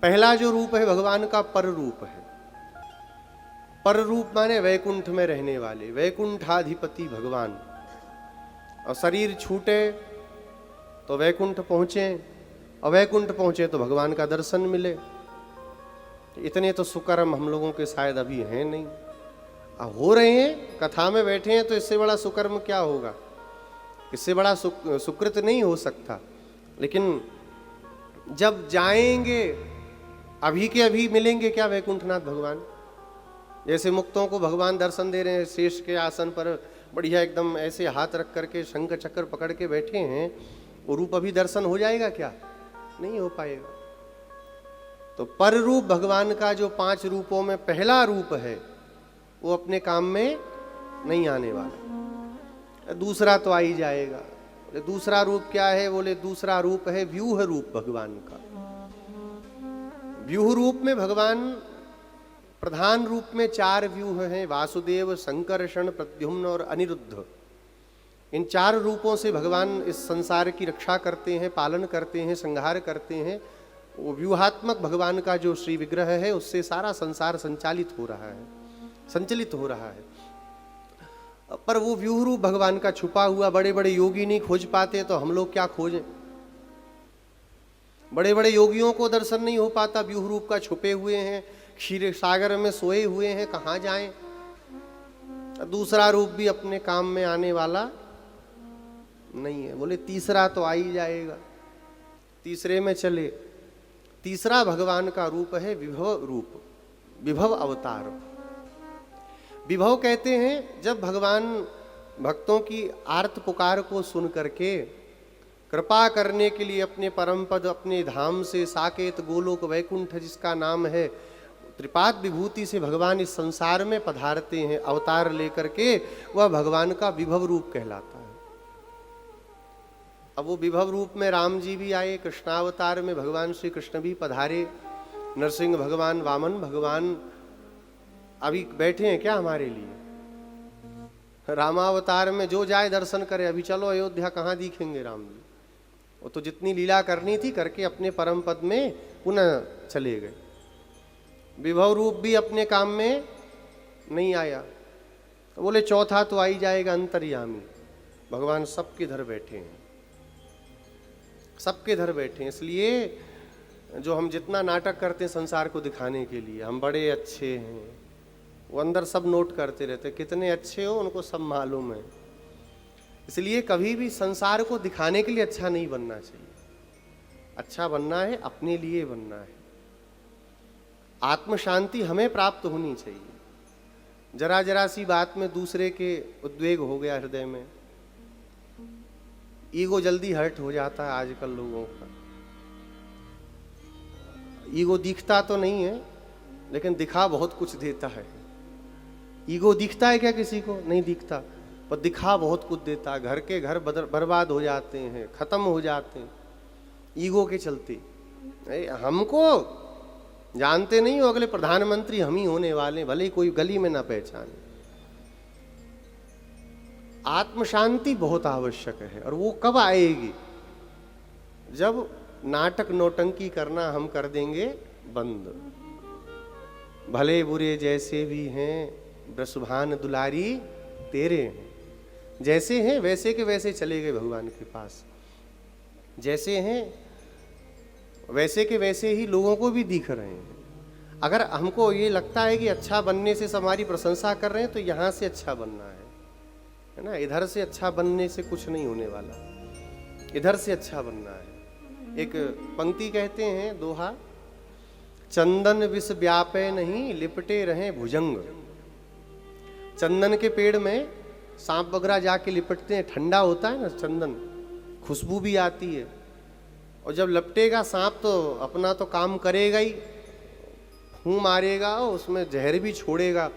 पहला जो रूप है भगवान का पर रूप है। पर रूप माने वैकुंठ में रहने वाले, वैकुंठाधिपति भगवान। और शरीर छूटे तो वैकुंठ पहुंचे, और वैकुंठ पहुंचे तो भगवान का दर्शन मिले। इतने तो सुकर्म हम लोगों के शायद अभी हैं नहीं। हो रहे हैं, कथा में बैठे हैं, तो इससे बड़ा सुकर्म क्या होगा, इससे बड़ा सुकृत नहीं हो सकता। लेकिन जब जाएंगे, अभी के अभी मिलेंगे क्या वैकुंठनाथ भगवान? जैसे मुक्तों को भगवान दर्शन दे रहे हैं, शेष के आसन पर बढ़िया एकदम ऐसे हाथ रख करके शंख चक्र पकड़ के बैठे हैं, वो रूप अभी दर्शन हो जाएगा क्या? नहीं हो पाएगा। तो पर रूप भगवान का जो 5 रूपों में पहला रूप है, वो अपने काम में नहीं आने वाला। दूसरा तो आ ही जाएगा। बोले दूसरा रूप क्या है? बोले दूसरा रूप है व्यूह रूप भगवान का। व्यूह रूप में भगवान प्रधान रूप में 4 व्यूह हैं, वासुदेव, संकर्षण, प्रद्युम्न और अनिरुद्ध। इन 4 रूपों से भगवान इस संसार की रक्षा करते हैं, पालन करते हैं, संहार करते हैं। वो व्यूहात्मक भगवान का जो श्री विग्रह है, उससे सारा संसार संचालित हो रहा है, संचलित हो रहा है। पर वो व्यूह रूप भगवान का छुपा हुआ बड़े बड़े योगी नहीं खोज पाते, तो हम लोग क्या खोजें? बड़े बड़े योगियों को दर्शन नहीं हो पाता, व्यूह रूप का छुपे हुए हैं, क्षीर सागर में सोए हुए हैं, कहाँ जाएं? दूसरा रूप भी अपने काम में आने वाला नहीं है। बोले तीसरा तो आ ही जाएगा। तीसरे में चले। तीसरा भगवान का रूप है विभव रूप, विभव अवतार। विभव कहते हैं जब भगवान भक्तों की आर्त पुकार को सुन करके कृपा करने के लिए अपने परम पद, अपने धाम से साकेत गोलोक वैकुंठ जिसका नाम है, त्रिपाद विभूति से भगवान इस संसार में पधारते हैं अवतार लेकर के, वह भगवान का विभव रूप कहलाता है। अब वो विभव रूप में राम जी भी आए, कृष्णावतार में भगवान श्री कृष्ण भी पधारे, नरसिंह भगवान, वामन भगवान अभी बैठे हैं क्या हमारे लिए? रामावतार में जो जाए दर्शन करे। अभी चलो अयोध्या, कहाँ दिखेंगे राम जी? वो तो जितनी लीला करनी थी करके अपने परम पद में पुनः चले गए। विभव रूप भी अपने काम में नहीं आया, तो बोले चौथा तो आ ही जाएगा, अंतर्यामी। भगवान सबके इधर बैठे हैं, सबके इधर बैठे हैं। इसलिए जो हम जितना नाटक करते हैं संसार को दिखाने के लिए, हम बड़े अच्छे हैं, वो अंदर सब नोट करते रहते, कितने अच्छे हो उनको सब मालूम है। इसलिए कभी भी संसार को दिखाने के लिए अच्छा नहीं बनना चाहिए। अच्छा बनना है, अपने लिए बनना है। आत्म शांति हमें प्राप्त होनी चाहिए। जरा जरा सी बात में दूसरे के उद्वेग हो गया हृदय में, ईगो जल्दी हर्ट हो जाता है आजकल लोगों का। ईगो दिखता तो नहीं है, लेकिन दिखा बहुत कुछ देता है। ईगो दिखता है क्या किसी को? नहीं दिखता, पर दिखा बहुत कुछ देता है। घर के घर बर्बाद हो जाते हैं, खत्म हो जाते हैं ईगो के चलते। हमको जानते नहीं हो, अगले प्रधानमंत्री हम ही होने वाले, भले ही कोई गली में ना पहचाने। आत्म शांति बहुत आवश्यक है। और वो कब आएगी? जब नाटक नौटंकी करना हम कर देंगे बंद। भले बुरे जैसे भी हैं, ब्रसभान दुलारी तेरे हैं। जैसे हैं वैसे के वैसे चले गए भगवान के पास, जैसे हैं वैसे के वैसे ही लोगों को भी दिख रहे हैं। अगर हमको ये लगता है कि अच्छा बनने से हमारी प्रशंसा कर रहे हैं, तो यहाँ से अच्छा बनना है ना? इधर से अच्छा बनने से कुछ नहीं होने वाला, इधर से अच्छा बनना है। एक पंक्ति कहते हैं, दोहा, चंदन विष व्यापे नहीं लिपटे रहे भुजंग। चंदन के पेड़ में सांप वगैरह जाके लिपटते हैं, ठंडा होता है ना चंदन, खुशबू भी आती है। और जब लपटेगा सांप तो अपना तो काम करेगा ही, फूं मारेगा, उसमें जहर भी छोड़ेगा।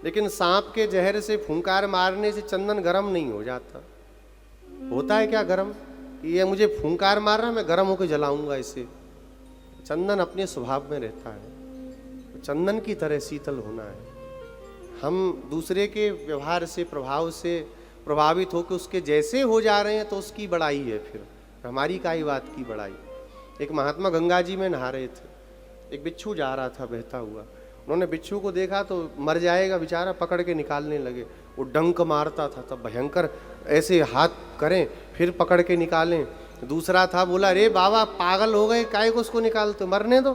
लेकिन सांप के जहर से फूंकार मारने से चंदन गर्म नहीं हो जाता। होता है क्या गर्म? कि ये मुझे फूंकार मार रहा है, मैं गर्म होकर जलाऊंगा इसे। चंदन अपने स्वभाव में रहता है, चंदन की तरह शीतल होना है। हम दूसरे के व्यवहार से, प्रभाव से प्रभावित होकर उसके जैसे हो जा रहे हैं तो उसकी बड़ाई है, फिर हमारी काई बात की बड़ाई। एक महात्मा गंगा जी में नहा रहे थे, एक बिच्छू जा रहा था बहता हुआ, उन्होंने बिच्छू को देखा तो मर जाएगा बेचारा, पकड़ के निकालने लगे। वो डंक मारता था, तब भयंकर ऐसे हाथ करें फिर पकड़ के निकालें। दूसरा था, बोला अरे बाबा पागल हो गए, काहे को उसको निकालते, मरने दो।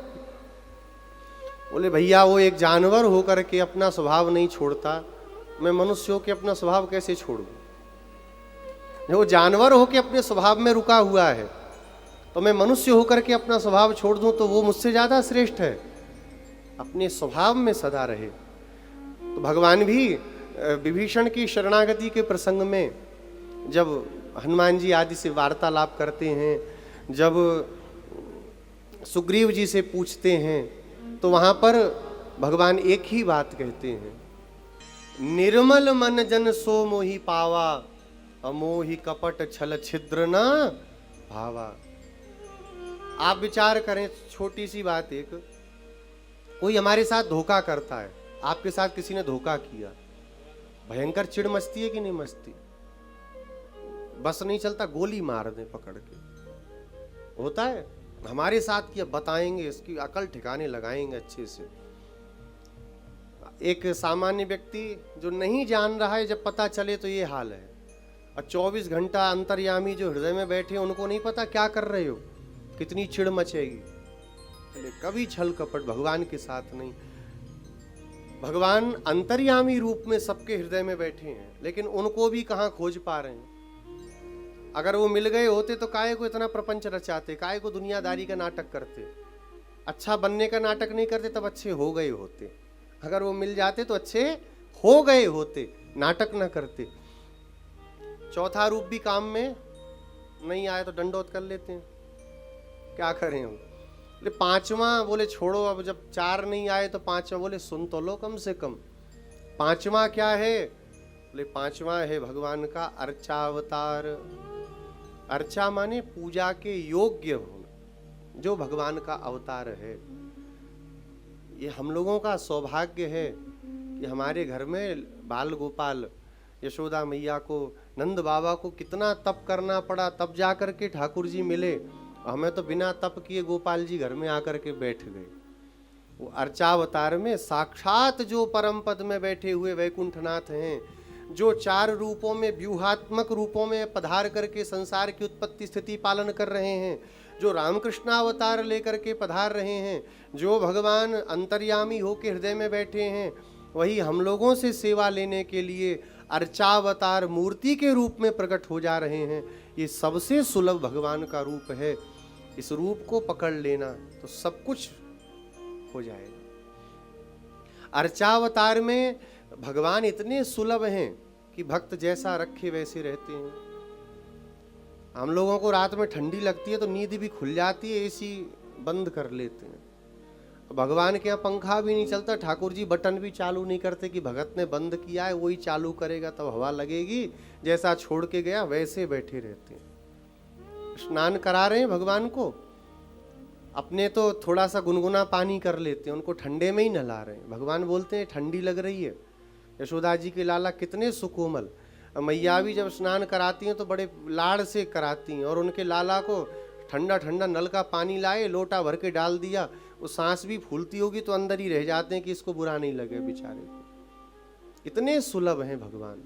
बोले भैया वो एक जानवर होकर के अपना स्वभाव नहीं छोड़ता, मैं मनुष्य होकर अपना स्वभाव कैसे छोड़ूं? वो जानवर होकर अपने स्वभाव में रुका हुआ है, तो मैं मनुष्य होकर के अपना स्वभाव छोड़ दूं तो वो मुझसे ज्यादा श्रेष्ठ है। अपने स्वभाव में सदा रहे। तो भगवान भी विभीषण की शरणागति के प्रसंग में जब हनुमान जी आदि से वार्तालाप करते हैं, जब सुग्रीव जी से पूछते हैं, तो वहां पर भगवान एक ही बात कहते हैं, निर्मल मन जन सो मोहि पावा, अमोहि कपट छल छिद्र न भावा। आप विचार करें, छोटी सी बात, एक कोई हमारे साथ धोखा करता है, आपके साथ किसी ने धोखा किया, भयंकर चिढ़ मचती है कि नहीं मचती? बस नहीं चलता, गोली मार दें पकड़ के, होता है। हमारे साथ किया, बताएंगे, इसकी अकल ठिकाने लगाएंगे अच्छे से। एक सामान्य व्यक्ति जो नहीं जान रहा है, जब पता चले तो ये हाल है। और 24 घंटा अंतर्यामी जो हृदय में बैठे, उनको नहीं पता क्या कर रहे हो, कितनी चिढ़ मचेगी। कभी छल कपट भगवान के साथ नहीं। भगवान अंतर्यामी रूप में सबके हृदय में बैठे हैं, लेकिन उनको भी कहां खोज पा रहे हैं। अगर वो मिल गए होते तो काहे को इतना प्रपंच रचाते, काहे को दुनियादारी का नाटक करते, अच्छा बनने का नाटक नहीं करते, तब अच्छे हो गए होते। अगर वो मिल जाते तो अच्छे हो गए होते, नाटक ना करते। चौथा रूप भी काम में नहीं आए तो दंडोत कर लेते हैं, क्या करें हम। बोले पांचवा, बोले छोड़ो, अब जब 4 नहीं आए तो पांचवा, बोले सुन तो लो कम से कम। पांचवा क्या है? बोले पांचवा है भगवान का अर्चावतार। अर्चा माने पूजा के योग्य होना, जो भगवान का अवतार है। ये हम लोगों का सौभाग्य है कि हमारे घर में बाल गोपाल, यशोदा मैया को, नंद बाबा को कितना तप करना पड़ा, तब जाकर के ठाकुर जी मिले। हमें तो बिना तप किए गोपाल जी घर में आकर के बैठ गए। वो अर्चावतार में साक्षात जो परम पद में बैठे हुए वैकुंठनाथ हैं, जो 4 रूपों में, व्यूहात्मक रूपों में पधार करके संसार की उत्पत्ति स्थिति पालन कर रहे हैं, जो रामकृष्ण अवतार लेकर के पधार रहे हैं, जो भगवान अंतर्यामी होकर हृदय में बैठे हैं, वही हम लोगों से सेवा लेने के लिए अर्चावतार मूर्ति के रूप में प्रकट हो जा रहे हैं। ये सबसे सुलभ भगवान का रूप है। इस रूप को पकड़ लेना तो सब कुछ हो जाएगा। अर्चावतार में भगवान इतने सुलभ हैं कि भक्त जैसा रखे वैसे रहते हैं। हम लोगों को रात में ठंडी लगती है तो नींद भी खुल जाती है, एसी बंद कर लेते हैं। भगवान के यहाँ पंखा भी नहीं चलता, ठाकुर जी बटन भी चालू नहीं करते कि भगत ने बंद किया है वही चालू करेगा तब हवा लगेगी, जैसा छोड़ के गया वैसे बैठे रहते हैं। स्नान करा रहे हैं भगवान को, अपने तो थोड़ा सा गुनगुना पानी कर लेते हैं, उनको ठंडे में ही नहला रहे हैं। भगवान बोलते हैं ठंडी लग रही है। यशोदा जी के लाला कितने सुकोमल, मैया भी जब स्नान कराती हैं तो बड़े लाड़ से कराती हैं, और उनके लाला को ठंडा ठंडा नल का पानी लाए, लोटा भर के डाल दिया, वो सांस भी फूलती होगी तो अंदर ही रह जाते हैं कि इसको बुरा नहीं लगे बेचारे को। इतने सुलभ हैं भगवान,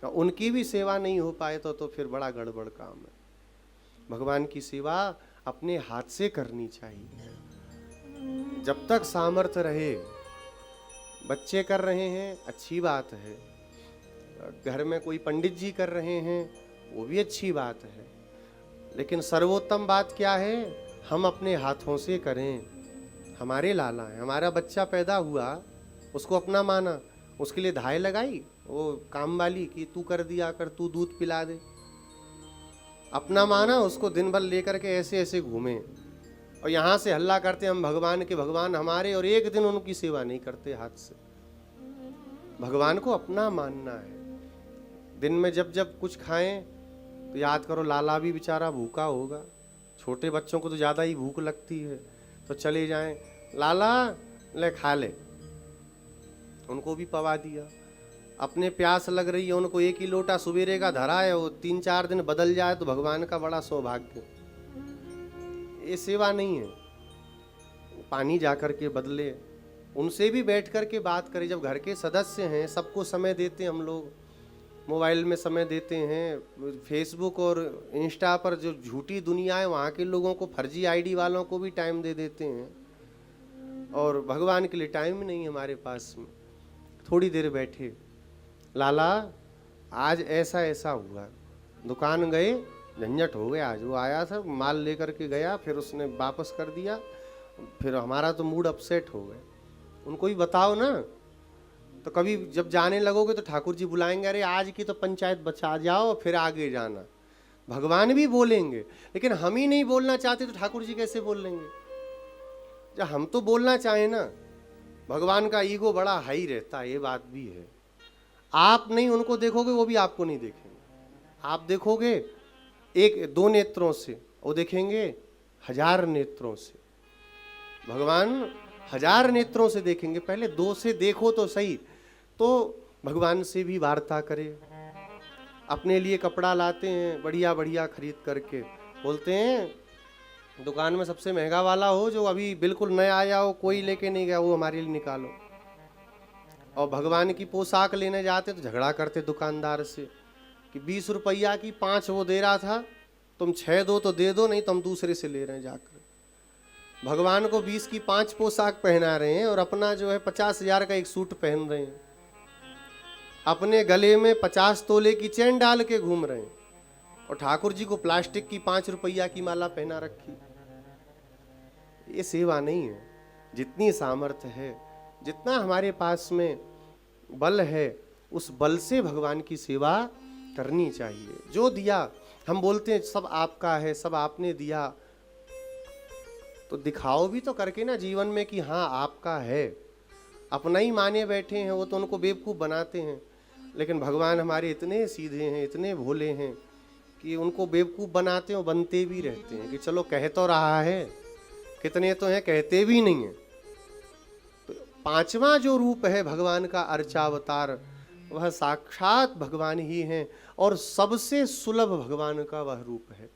उनकी भी सेवा नहीं हो पाए तो फिर बड़ा गड़बड़ काम है। भगवान की सेवा अपने हाथ से करनी चाहिए, जब तक सामर्थ्य रहे। बच्चे कर रहे हैं अच्छी बात है, घर में कोई पंडित जी कर रहे हैं वो भी अच्छी बात है, लेकिन सर्वोत्तम बात क्या है? हम अपने हाथों से करें। हमारे लाला है, हमारा बच्चा पैदा हुआ, उसको अपना माना, उसके लिए धाय लगाई वो काम वाली कि तू कर दिया कर, तू दूध पिला दे। अपना माना, उसको दिन भर लेकर के ऐसे ऐसे घूमे, और यहाँ से हल्ला करते हम भगवान के भगवान हमारे, और एक दिन उनकी सेवा नहीं करते हाथ से। भगवान को अपना मानना है। दिन में जब जब कुछ खाएं तो याद करो लाला भी बेचारा भूखा होगा। छोटे बच्चों को तो ज़्यादा ही भूख लगती है, तो चले जाएं, लाला ले खा ले, उनको भी पवा दिया। अपने प्यास लग रही है, उनको एक ही लोटा सुबेरे का धरा है, वो 3-4 दिन बदल जाए तो भगवान का बड़ा सौभाग्य। ये सेवा नहीं है। पानी जा कर के बदले, उनसे भी बैठ कर के बात करें। जब घर के सदस्य हैं, सबको समय देते हैं हम लोग, मोबाइल में समय देते हैं, फेसबुक और इंस्टा पर जो झूठी दुनिया है वहाँ के लोगों को, फर्जी आईडी वालों को भी टाइम दे देते हैं, और भगवान के लिए टाइम नहीं है हमारे पास में। थोड़ी देर बैठे, लाला आज ऐसा ऐसा हुआ, दुकान गए, झंझट हो गया। आज वो आया था, माल लेकर के गया, फिर उसने वापस कर दिया, फिर हमारा तो मूड अपसेट हो गया। उनको भी बताओ ना। तो कभी जब जाने लगोगे तो ठाकुर जी बुलाएंगे, अरे आज की तो पंचायत बचा जाओ, फिर आगे जाना। भगवान भी बोलेंगे, लेकिन हम ही नहीं बोलना चाहते तो ठाकुर जी कैसे बोल लेंगे? जब हम तो बोलना चाहें ना, भगवान का ईगो बड़ा हाई रहता है, ये बात भी है। आप नहीं उनको देखोगे, वो भी आपको नहीं देखेंगे। आप देखोगे एक दो नेत्रों से, वो देखेंगे 1000 नेत्रों से। भगवान 1000 नेत्रों से देखेंगे, पहले 2 से देखो तो सही। तो भगवान से भी वार्ता करें। अपने लिए कपड़ा लाते हैं बढ़िया बढ़िया खरीद करके, बोलते हैं दुकान में सबसे महंगा वाला हो, जो अभी बिल्कुल नया आया हो, कोई लेके नहीं गया, वो हमारे लिए निकालो। और भगवान की पोशाक लेने जाते तो झगड़ा करते दुकानदार से कि 20 रुपया की 5 वो दे रहा था, तुम 6 दो तो दे दो, नहीं तो हम दूसरे से ले रहे हैं जाकर। भगवान को 20 की 5 पोशाक पहना रहे हैं और अपना जो है 50,000 का एक सूट पहन रहे हैं, अपने गले में 50 तोले की चैन डाल के घूम रहे हैं, और ठाकुर जी को प्लास्टिक की 5 रुपया की माला पहना रखी। ये सेवा नहीं है। जितनी सामर्थ्य है, जितना हमारे पास में बल है, उस बल से भगवान की सेवा करनी चाहिए। जो दिया, हम बोलते हैं सब आपका है, सब आपने दिया, तो दिखाओ भी तो करके ना जीवन में कि हाँ आपका है। अपना ही माने बैठे हैं, वो तो उनको बेवकूफ़ बनाते हैं। लेकिन भगवान हमारे इतने सीधे हैं, इतने भोले हैं कि उनको बेवकूफ़ बनाते हैं और बनते भी रहते हैं कि चलो कह तो रहा है। कितने तो हैं कहते भी नहीं हैं। तो 5वां जो रूप है भगवान का अर्चावतार, वह साक्षात भगवान ही हैं, और सबसे सुलभ भगवान का वह रूप है।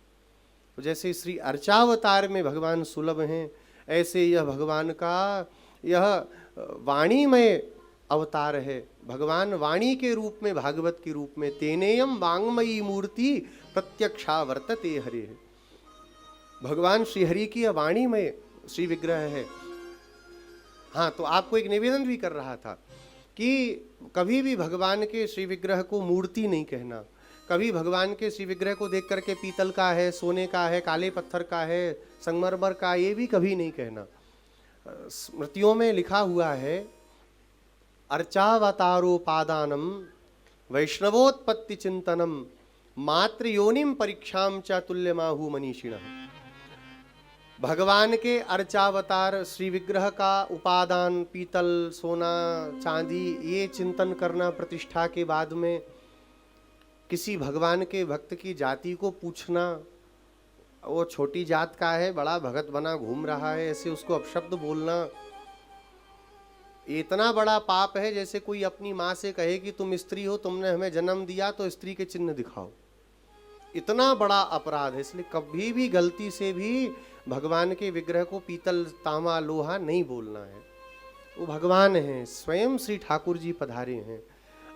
तो जैसे श्री अर्चावतार में भगवान सुलभ हैं, ऐसे यह भगवान का यह वाणीमय अवतार है। भगवान वाणी के रूप में, भागवत के रूप में, तेनेयम वांगमयी मूर्ति प्रत्यक्षा वर्तते हरे है। भगवान श्रीहरि की वाणीमय श्री विग्रह है। हाँ, तो आपको एक निवेदन भी कर रहा था कि कभी भी भगवान के श्री विग्रह को मूर्ति नहीं कहना। कभी भगवान के श्री विग्रह को देख करके पीतल का है, सोने का है, काले पत्थर का है, संगमरमर का, ये भी कभी नहीं कहना। स्मृतियों में लिखा हुआ है, अर्चावतारोपादानम वैष्णवोत्पत्ति चिंतनम मात्र योनिम परीक्षाम च तुल्यमाहु मनीषिणः। भगवान के अर्चावतार श्री विग्रह का उपादान, पीतल, सोना, चांदी, ये चिंतन करना प्रतिष्ठा के बाद में, किसी भगवान के भक्त की जाति को पूछना, वो छोटी जात का है, बड़ा भगत बना घूम रहा है, ऐसे उसको अपशब्द बोलना, इतना बड़ा पाप है जैसे कोई अपनी माँ से कहे कि तुम स्त्री हो, तुमने हमें जन्म दिया तो स्त्री के चिन्ह दिखाओ। इतना बड़ा अपराध है। इसलिए कभी भी गलती से भी भगवान के विग्रह को पीतल, तांबा, लोहा नहीं बोलना है। वो भगवान हैं, स्वयं श्री ठाकुर जी पधारे हैं,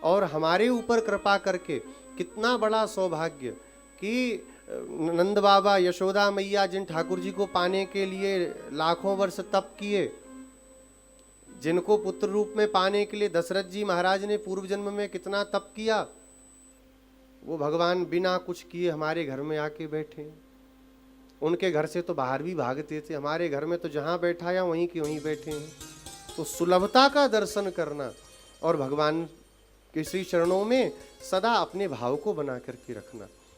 और हमारे ऊपर कृपा करके कितना बड़ा सौभाग्य कि नंद बाबा, यशोदा मैया, जिन ठाकुर जी को पाने के लिए लाखों वर्ष तप किए, जिनको पुत्र रूप में पाने के लिए दशरथ जी महाराज ने पूर्व जन्म में कितना तप किया, वो भगवान बिना कुछ किए हमारे घर में आके बैठे। उनके घर से तो बाहर भी भागते थे, हमारे घर में तो जहाँ बैठा या वहीं के वहीं बैठे हैं। तो सुलभता का दर्शन करना और भगवान के श्री चरणों में सदा अपने भाव को बना करके रखना।